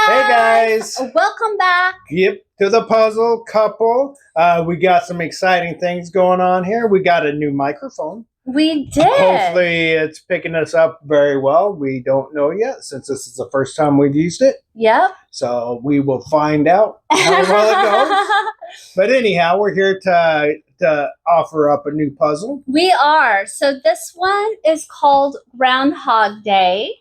Hey guys! Welcome back. Yep, to the puzzle couple. We got some exciting things going on here. We got a new microphone. We did. Hopefully it's picking us up very well. We don't know yet since this is the first time we've used it. Yep. So we will find out how well it goes. But anyhow, we're here to offer up a new puzzle. We are. So this one is called GroundHog Day.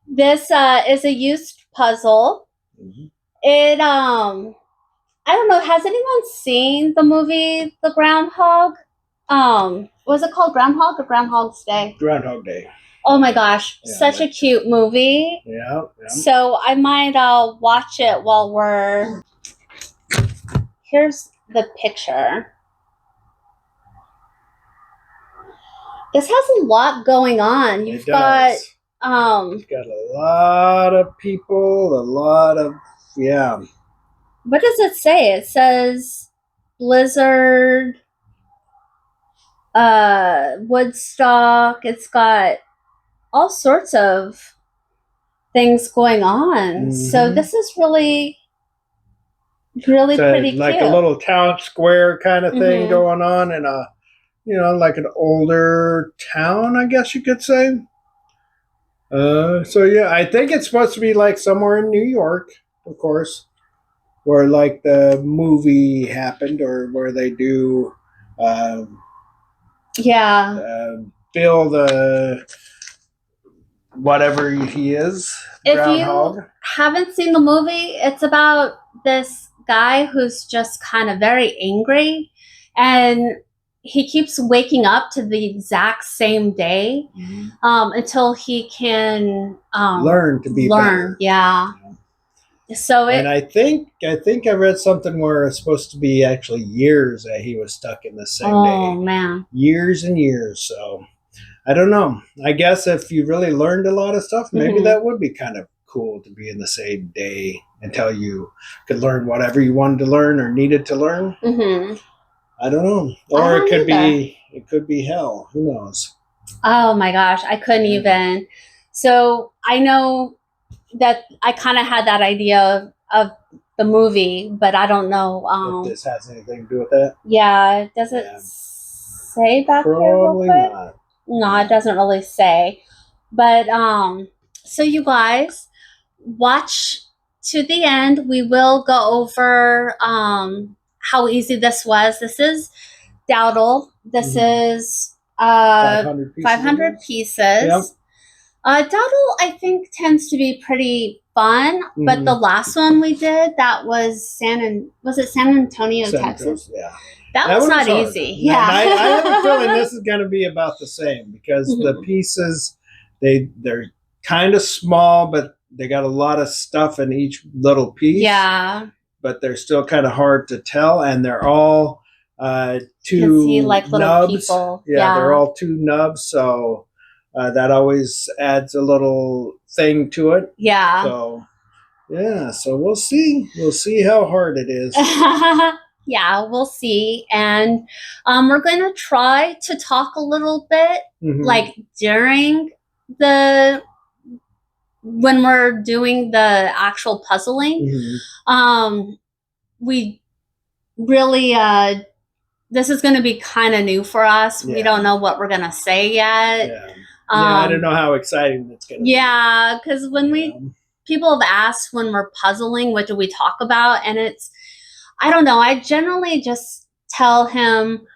This is a used puzzle. Mm-hmm. It I don't know, has anyone seen the movie The Groundhog? Was it called Groundhog or Groundhog's Day? GroundHog Day. Oh my gosh, such a cute movie. Yeah. So I might watch it while we're... Here's the picture. This has a lot going on. You've got a lot of people, What does it say? It says Blizzard, Woodstock. It's got all sorts of things going on. Mm-hmm. So this is really pretty like cute. A little town square kind of thing going on in a, like an older town, I guess you could say. So yeah, I think it's supposed to be like somewhere in New York, of course, where like the movie happened, or where they do, Bill the whatever he is. If you haven't seen the movie, it's about this guy who's just kind of very angry, and he keeps waking up to the exact same day until he can learn to be better. Yeah. So and I think I read something where it's supposed to be actually years that he was stuck in the same day. Oh man, years and years. So I don't know. I guess if you really learned a lot of stuff, maybe that would be kind of cool to be in the same day until you could learn whatever you wanted to learn or needed to learn. I don't know. Or it could be hell. Who knows? Oh my gosh, I couldn't even. So I know that I kind of had that idea of the movie, but I don't know if this has anything to do with that. Yeah, does it say back here real quick? Not. No, it doesn't really say. But so you guys watch to the end. We will go over how easy this was. This is Dowdle. This is 500 pieces. Yep. Dowdle, I think, tends to be pretty fun, but the last one we did, that was San Antonio, Texas? Yeah. That was not easy. Yeah. I have a feeling this is going to be about the same, because the pieces, they're kind of small, but they got a lot of stuff in each little piece. Yeah. But they're still kind of hard to tell, and they're all two like little nubs. People. Yeah, they're all two nubs, so that always adds a little thing to it. Yeah. So so we'll see. We'll see how hard it is. Yeah, we'll see. And we're going to try to talk a little bit, like during when we're doing the actual puzzling. We really, this is going to be kind of new for us. Yeah. We don't know what we're going to say yet. Yeah. I don't know how exciting it's going to be. Yeah, because when people have asked when we're puzzling, what do we talk about? And I don't know. I generally just tell him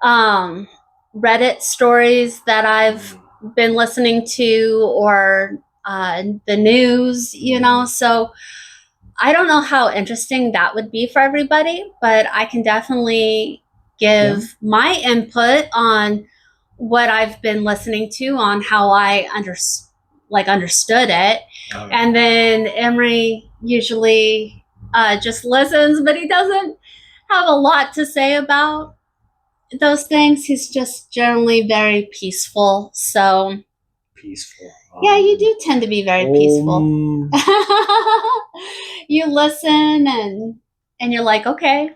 Reddit stories that I've been listening to, or the news, So I don't know how interesting that would be for everybody, but I can definitely give my input on what I've been listening to, on how I understood it. And then Emery usually just listens, but he doesn't have a lot to say about those things. He's just generally very peaceful. So peaceful. Yeah, you do tend to be very peaceful. You listen and you're like, okay.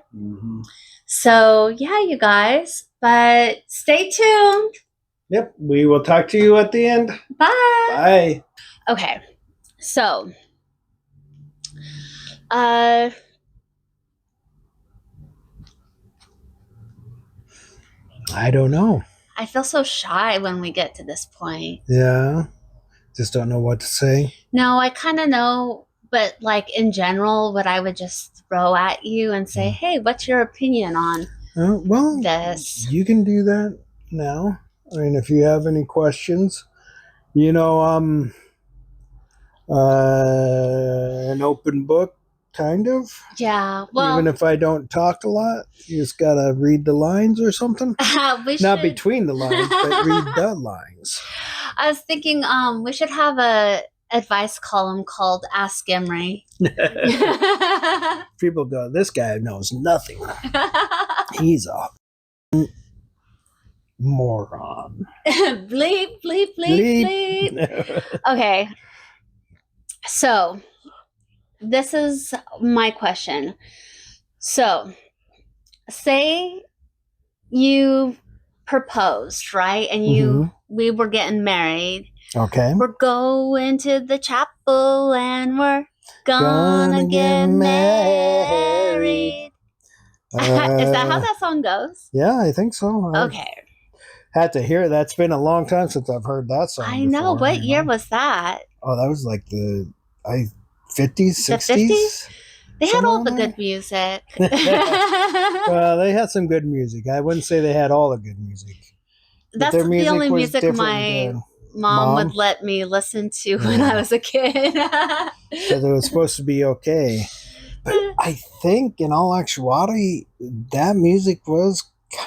So yeah, you guys, but stay tuned. Yep, we will talk to you at the end. Bye. Bye. Okay, so Uh, I don't know. I feel so shy when we get to this point. Yeah. Just don't know what to say. No, I kind of know, but like in general, what I would just throw at you and say, "Hey, what's your opinion on Well, this?" you can do that now. I mean, if you have any questions, you know, an open book, kind of. Yeah. Even Well, if I don't talk a lot, you just gotta read the lines or something. we Not should. between the lines, but read the lines. I was thinking, we should have a advice column called Ask Emery. People go, this guy knows nothing. He's a moron. Bleep, bleep, bleep, bleep. Okay. So, this is my question. So, say you proposed, right? And we were getting married. Okay. We're going to the chapel and we're gonna get married. Is that how that song goes? Yeah, I think so. Okay. Had to hear it. That's been a long time since I've heard that song. I know. Before, What year was that? Oh, that was like the 50s, 60s? The 50s? They had all the there? good music. Well, they had some good music. I wouldn't say they had all the good music. That's the only music my mom would let me listen to when I was a kid. Because it was supposed to be okay. But I think, in all actuality, that music was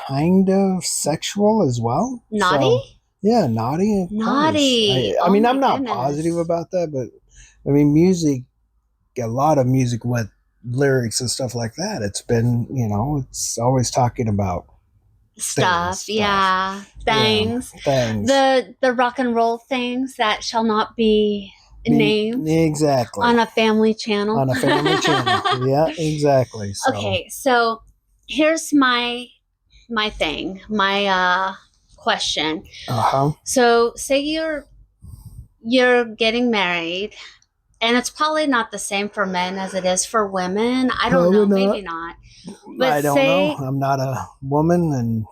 kind of sexual as well. Naughty? So, yeah, naughty. Naughty. I mean, I'm not positive about that, but I mean, music, a lot of music with lyrics and stuff like that. It's been, it's always talking about stuff. Yeah, things. The rock and roll things that shall not be named. Exactly. On a family channel. On a family channel. Yeah, exactly. So. Okay, so here's my thing, my question. So say you're getting married, and it's probably not the same for men as it is for women. I don't know, maybe not. But I don't know. I'm not a woman, and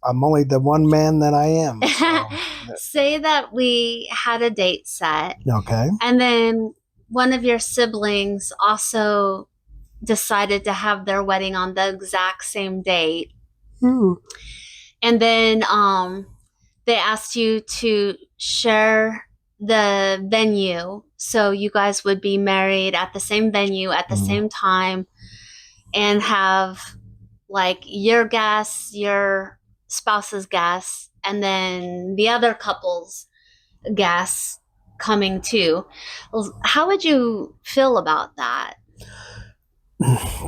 I'm only the one man that I am. So. Say that we had a date set. Okay. And then one of your siblings also decided to have their wedding on the exact same date. And then they asked you to share the venue, so you guys would be married at the same venue at the same time and have like your guests, your spouse's guests, and then the other couple's guests coming too. How would you feel about that?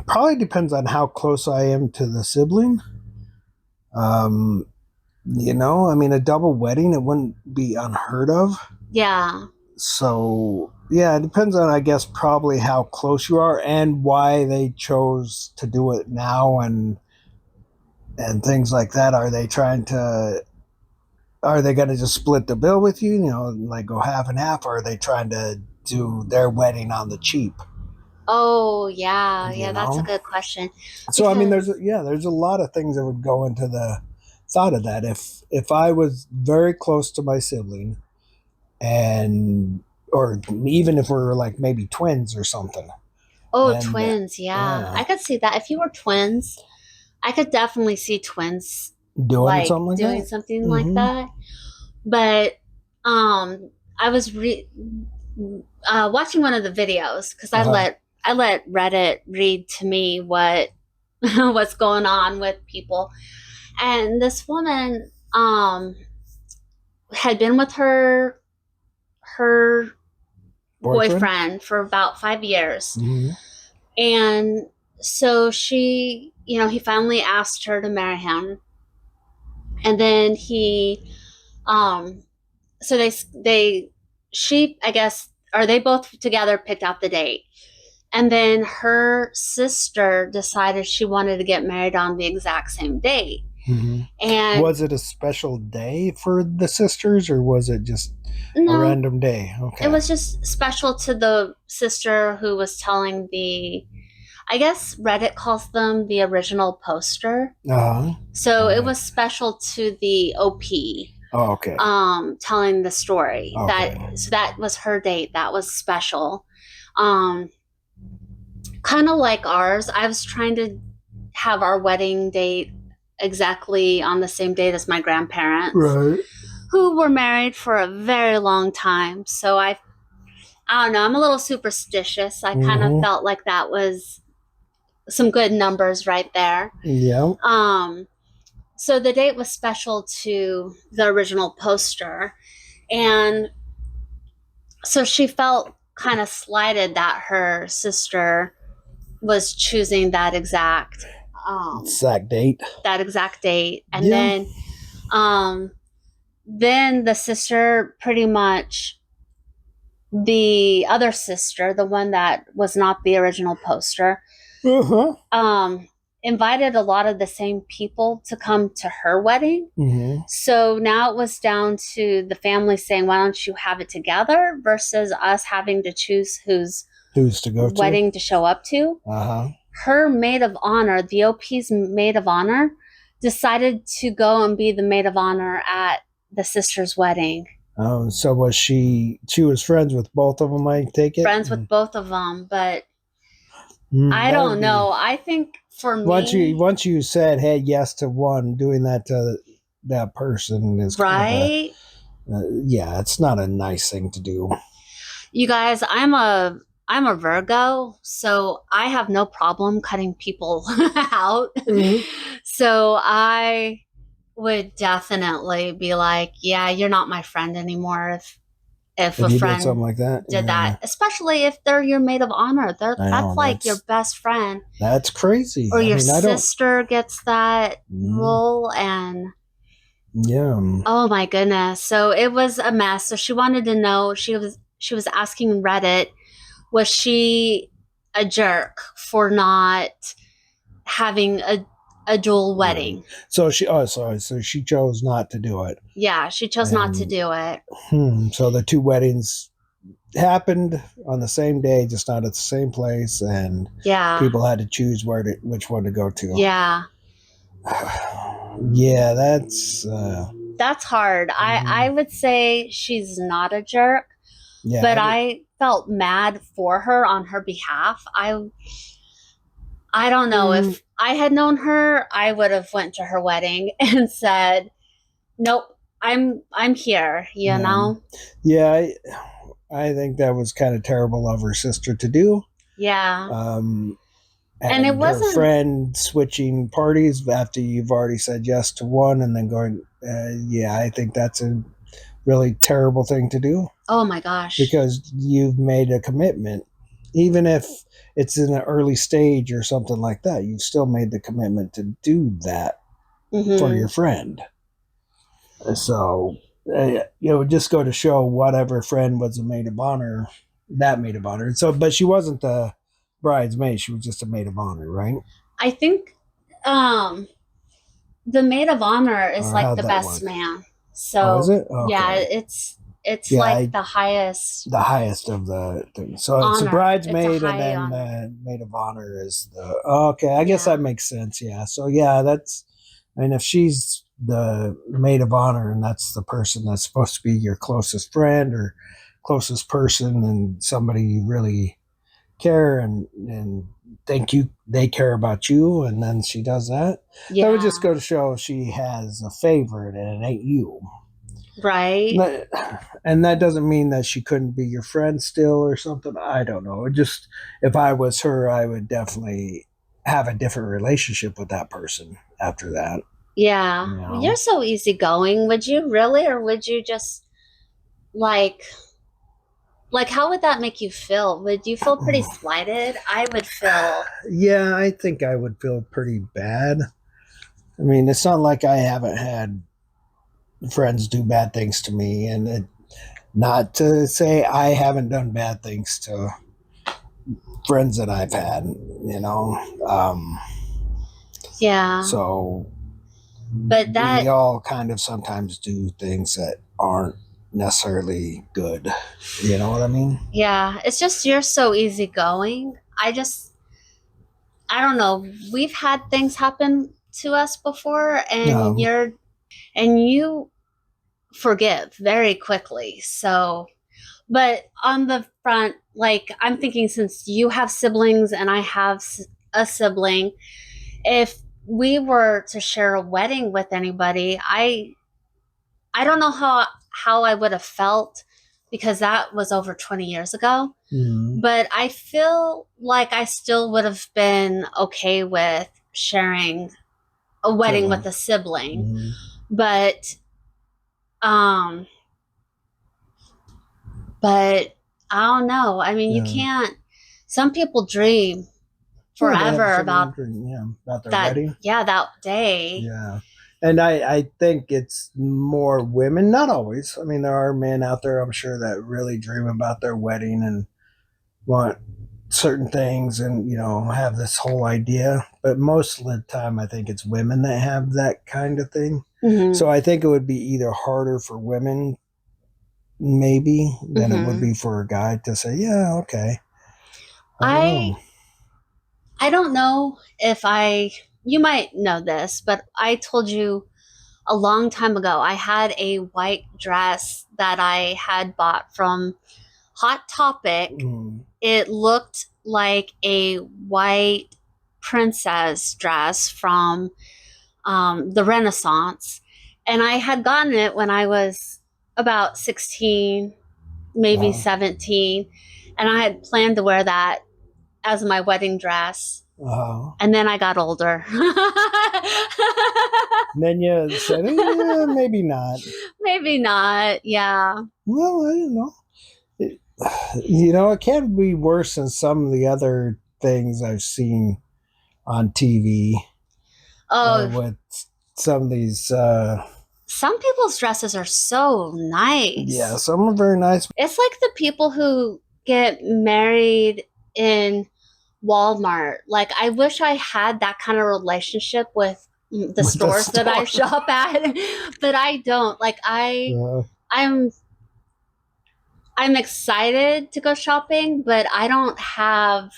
Probably depends on how close I am to the sibling. I mean, a double wedding, it wouldn't be unheard of. Yeah. So, yeah, it depends on, I guess, probably how close you are and why they chose to do it now and things like that. Are they going to just split the bill with you, like go half and half, or are they trying to do their wedding on the cheap? Oh, yeah. Yeah, that's a good question. So, I mean, there's a lot of things that would go into the thought of that. If I was very close to my sibling, or even if we're like maybe twins or something. Oh, twins, yeah. I could see that. If you were twins, I could definitely see twins doing something like that. But I was watching one of the videos because I let Reddit read to me what what's going on with people, and this woman had been with her boyfriend for about 5 years. And so she, he finally asked her to marry him. And then he, so she, I guess, or they both together picked out the date. And then her sister decided she wanted to get married on the exact same date. Mm-hmm. And was it a special day for the sisters, or was it just a random day? Okay. It was just special to the sister who was telling I guess Reddit calls them the original poster. Uh-huh. So it was special to the OP. Oh, okay. Telling the story. Okay. That was her date. That was special. Kind of like ours. I was trying to have our wedding date exactly on the same date as my grandparents, right, who were married for a very long time. So I don't know. I'm a little superstitious. I kind of felt like that was some good numbers right there. Yeah. So the date was special to the original poster, and so she felt kind of slighted that her sister was choosing that exact date. And then the sister, pretty much the other sister, the one that was not the original poster, invited a lot of the same people to come to her wedding. So now it was down to the family saying, why don't you have it together, versus us having to choose whose to go wedding to show up to. Her maid of honor, the OP's maid of honor, decided to go and be the maid of honor at the sister's wedding. So was she was friends with both of them, I take it? Friends with both of them, but I don't know. I think for me, once you said, hey, yes to one, doing that to that person is right. Yeah, it's not a nice thing to do. You guys, I'm a Virgo, so I have no problem cutting people out. So I would definitely be like, yeah, you're not my friend anymore if a friend did something like that, did that, especially if they're your maid of honor. That's like your best friend. That's crazy. Or your sister gets that role, and oh my goodness. So it was a mess. So she wanted to know, she was asking Reddit, was she a jerk for not having a dual wedding? So she so she chose not to do it. Yeah, she chose not to do it. So the two weddings happened on the same day, just not at the same place, and people had to choose which one to go to. Yeah. Yeah, that's hard. I would say she's not a jerk. Yeah, but I felt mad for her on her behalf. I don't know, if I had known her, I would have went to her wedding and said, nope, I'm here, you know? Yeah, I think that was kind of terrible of her sister to do. Yeah. And it wasn't her friend switching parties after you've already said yes to one and then going, I think that's a really terrible thing to do. Oh my gosh. Because you've made a commitment. Even if it's in an early stage or something like that, you've still made the commitment to do that for your friend. So, just go to show whatever friend was a maid of honor, that maid of honor. So, but she wasn't the bridesmaid, she was just a maid of honor, right? I think the maid of honor is like the best man. So, is it? Okay. Yeah, it's like the highest. The highest of the things. So honor. It's a bridesmaid, and then honor. The maid of honor is the. Okay, I guess that makes sense. Yeah. So if she's the maid of honor, and that's the person that's supposed to be your closest friend or closest person, and somebody you really care and think they care about you, and then she does that. Yeah. That would just go to show she has a favorite, and it ain't you. Right. And that doesn't mean that she couldn't be your friend still or something. I don't know. It just, if I was her, I would definitely have a different relationship with that person after that. Yeah. You're so easygoing. Would you really, or would you just like how would that make you feel? Would you feel pretty slighted? I would feel. Yeah, I think I would feel pretty bad. I mean, it's not like I haven't had friends do bad things to me, and not to say I haven't done bad things to friends that I've had, yeah. So But that we all kind of sometimes do things that aren't necessarily good. You know what I mean? yeah, it's just you're so easygoing. I don't know. We've had things happen to us before, and Um, you forgive very quickly. So, but on the front, like I'm thinking, since you have siblings and I have a sibling, if we were to share a wedding with anybody, I don't know how I would have felt because that was over 20 years ago. mm, But I feel like I still would have been okay with sharing a wedding with a sibling. mm, But um but I don't know. I mean, you yeah. can't some people dream Yeah, they have forever something about to drink, yeah, about their that wedding. that day. Yeah. And I think it's more women, not always. I mean, there are men out there, I'm sure, that really dream about their wedding and want certain things and, have this whole idea. But most of the time, I think it's women that have that kind of thing. Mhm. So I think it would be either harder for women, maybe, than it would Mhm. be for a guy to say, yeah, okay. I don't I know. I don't know if you might know this, but I told you a long time ago I had a white dress that I had bought from Hot Topic. Mm. It looked like a white princess dress from the Renaissance. And I had gotten it when I was about 16, maybe Wow. 17. And I had planned to wear that as my wedding dress. Uh-huh. And then I got older. And then you said, maybe not. Maybe not. Yeah. Well, I don't know. It, it can be worse than some of the other things I've seen on TV Oh, with some of these. some people's dresses are so nice. Yeah, some are very nice. It's like the people who get married in Walmart. Like, I wish I had that kind of relationship with the stores that I shop at, but I don't. Like, I'm excited to go shopping, but I don't have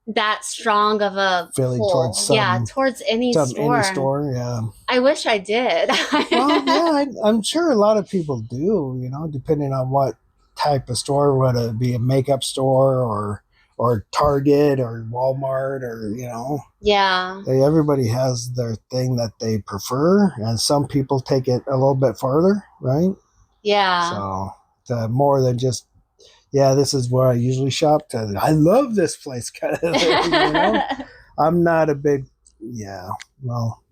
that strong of a feeling pull. Towards any store. Any store, yeah. I wish I did. Well, yeah, I'm sure a lot of people do. Depending on what type of store, whether it be a makeup store or Target or Walmart or Yeah. everybody has their thing that they prefer, and some people take it a little bit farther, right? Yeah. So more than just, yeah, this is where I usually shop. To I love this place, kind of thing. I'm not a big, yeah. Well,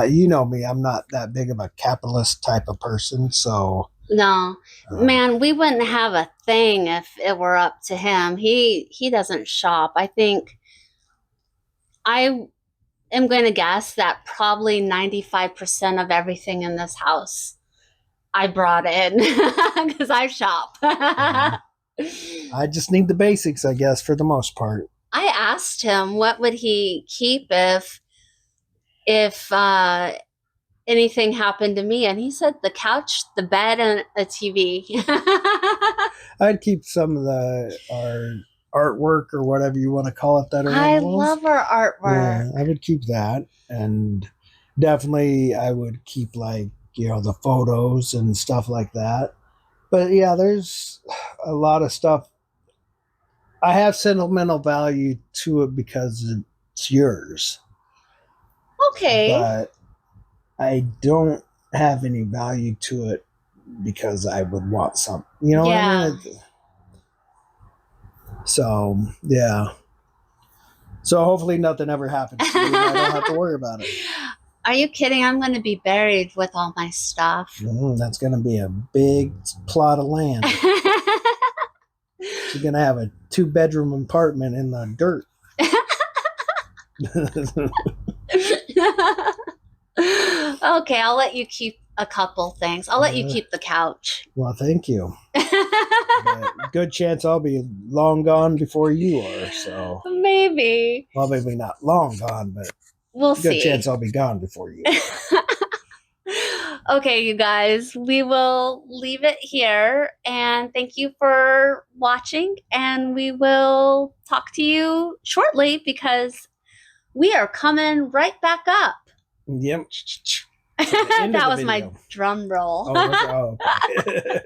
you know me. I'm not that big of a capitalist type of person. So no, man, we wouldn't have a thing if it were up to him. He doesn't shop. I think I am going to guess that probably 95% of everything in this house I brought in because I shop. I just need the basics, I guess, for the most part. I asked him what would he keep if anything happened to me, and he said the couch, the bed, and a TV. I'd keep some of our artwork or whatever you want to call it that are I love our artwork. Yeah, I would keep that, and definitely I would keep like the photos and stuff like that. But yeah, there's a lot of stuff. I have sentimental value to it because it's yours. Okay. But I don't have any value to it because I would want some. You know what I mean? So, yeah. So hopefully nothing ever happens to me. I don't have to worry about it. Are you kidding? I'm going to be buried with all my stuff. That's going to be a big plot of land. You're going to have a 2-bedroom apartment in the dirt. Okay, I'll let you keep a couple things. I'll let you keep the couch. Well, thank you. Good chance I'll be long gone before you are. So maybe. Well, maybe not long gone, but we'll see. Good chance I'll be gone before you are. Okay, you guys, we will leave it here. And thank you for watching. And we will talk to you shortly because we are coming right back up. Yep. That was my drum roll. Okay.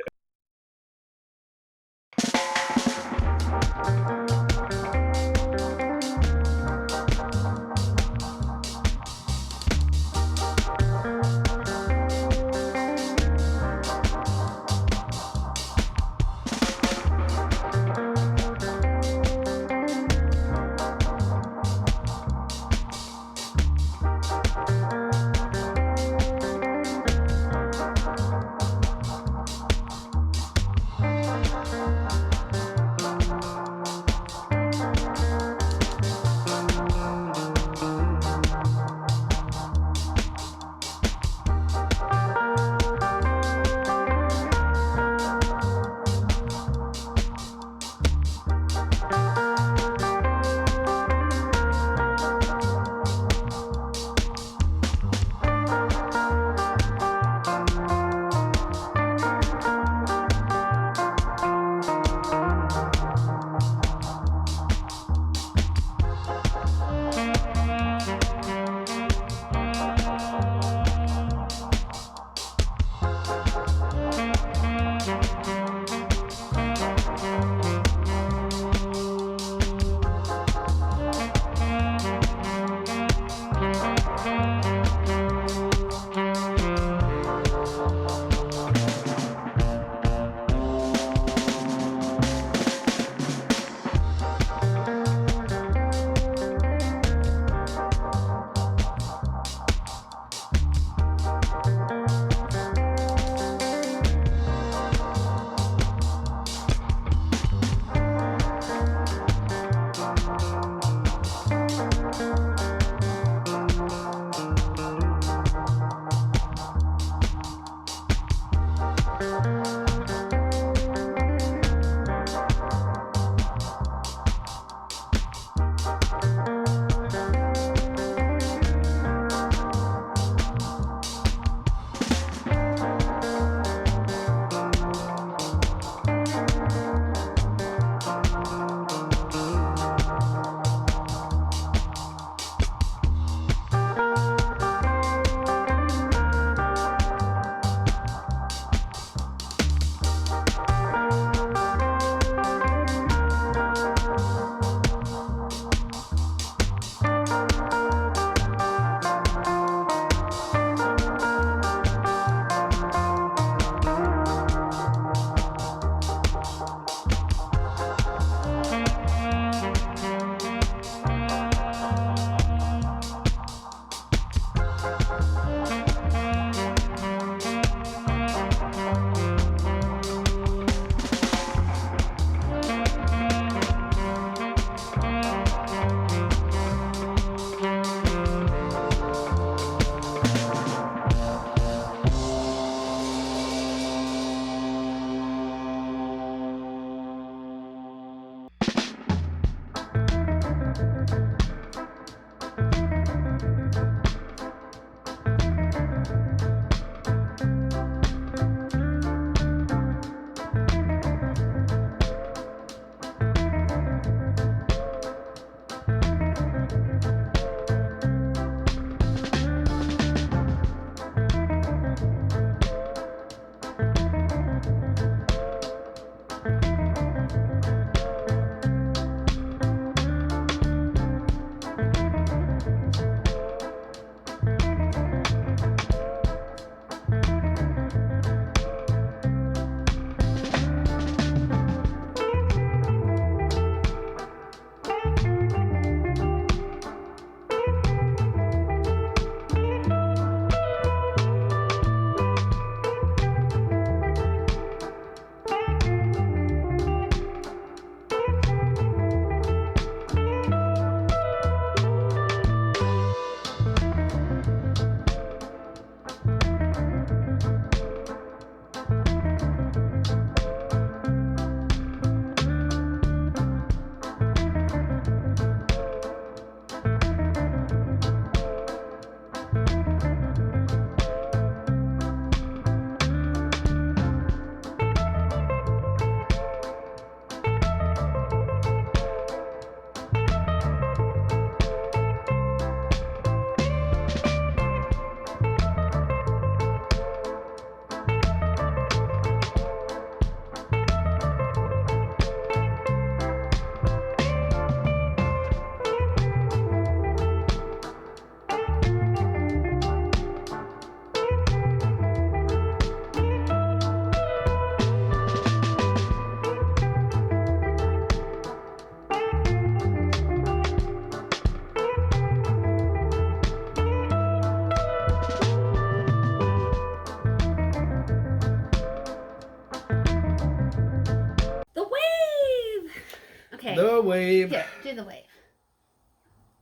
The wave. Here, do the wave.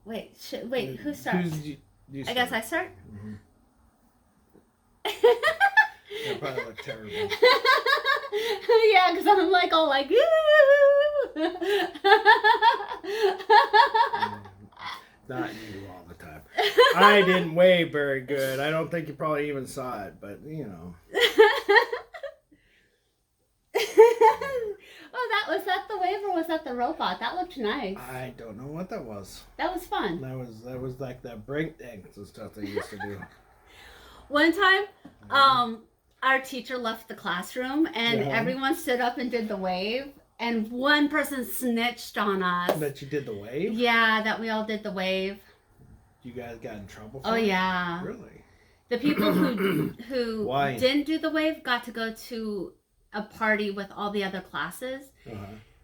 Wait, who starts? You I guess I start? Mm-hmm. That probably look terrible. Yeah, because I'm like all like, Not you all the time. I didn't wave very good. I don't think you probably even saw it, but you know. Oh, was that the wave or was that the robot? That looked nice. I don't know what that was. That was fun. That was like that break dance and stuff they used to do. One time, our teacher left the classroom and everyone stood up and did the wave. And one person snitched on us. That you did the wave? Yeah, that we all did the wave. You guys got in trouble for it? it? Yeah. Really? The people who didn't do the wave got to go to a party with all the other classes.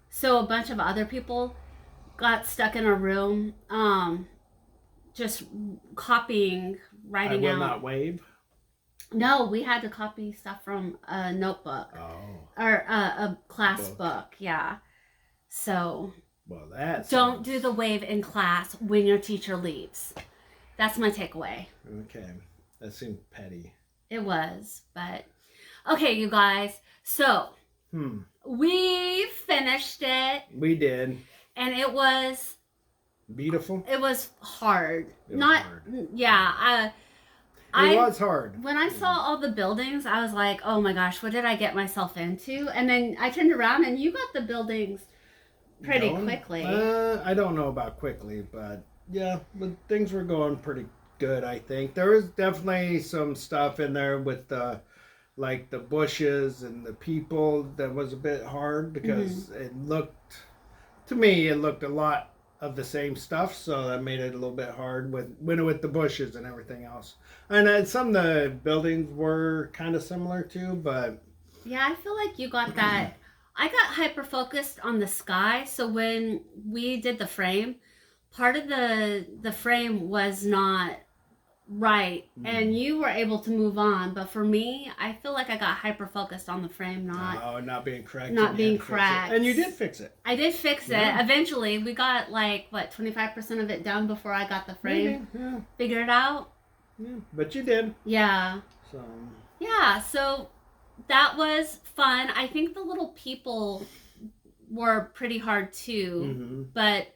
So a bunch of other people got stuck in a room just copying, writing out. I will not wave? No, we had to copy stuff from a notebook. Oh. Or a class book, yeah. So, well, that's don't do the wave in class when your teacher leaves. That's my takeaway. Okay. That seemed petty. It was, but... Okay, you guys. So, we finished it. We did. And it was... Beautiful? It was hard. It was hard. Yeah, it was hard. When I saw all the buildings, I was like, oh my gosh, what did I get myself into? And then I turned around and you got the buildings pretty quickly. I don't know about quickly, but yeah, but things were going pretty good, I think. There was definitely some stuff in there with the bushes and the people that was a bit hard because it looked a lot of the same stuff, so that made it a little bit hard with the bushes and everything else. And some of the buildings were kind of similar too, but yeah, I feel like you got that. I got hyper focused on the sky, so when we did the frame, part of the frame was not right, and you were able to move on. But for me, I feel like I got hyper focused on the frame, not being cracked. Not being cracked. And you did fix it. I did fix it. Eventually, we got 25% of it done before I got the frame figured out. Yeah, but you did. Yeah. So that was fun. I think the little people were pretty hard too. But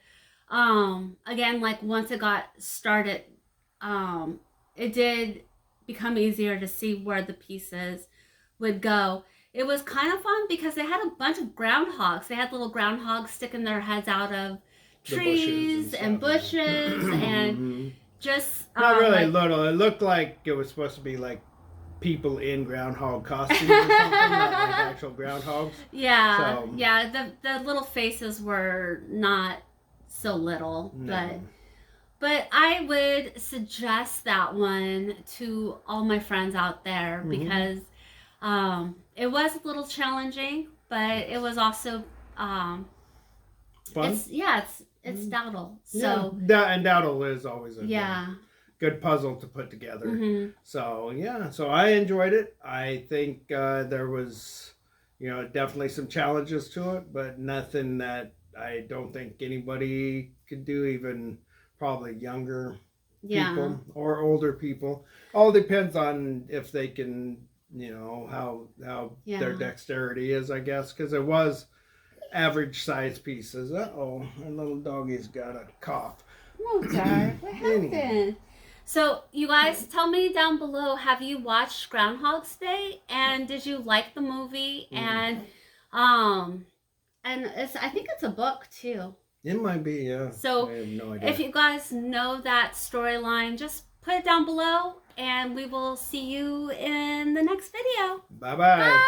again, once it got started, it did become easier to see where the pieces would go. It was kind of fun because they had a bunch of groundhogs. They had little groundhogs sticking their heads out of trees and bushes and just not really little. It looked like it was supposed to be people in groundhog costumes or something, not actual groundhogs. Yeah, the little faces were not so little, but I would suggest that one to all my friends out there because it was a little challenging, but it was also fun. It's Dowdle. So and Dowdle is always a good puzzle to put together. So I enjoyed it. I think there was definitely some challenges to it, but nothing that I don't think anybody could do, even probably younger people or older people. All depends on if they can, how their dexterity is, I guess, because it was average size pieces. Our little doggy's got a cough. Oh, Dad, what happened? So, you guys, tell me down below, have you watched GroundHog's Day? And did you like the movie? And I think it's a book too. It might be, yeah. So, I have no idea. If you guys know that storyline, just put it down below, and we will see you in the next video. Bye-bye. Bye.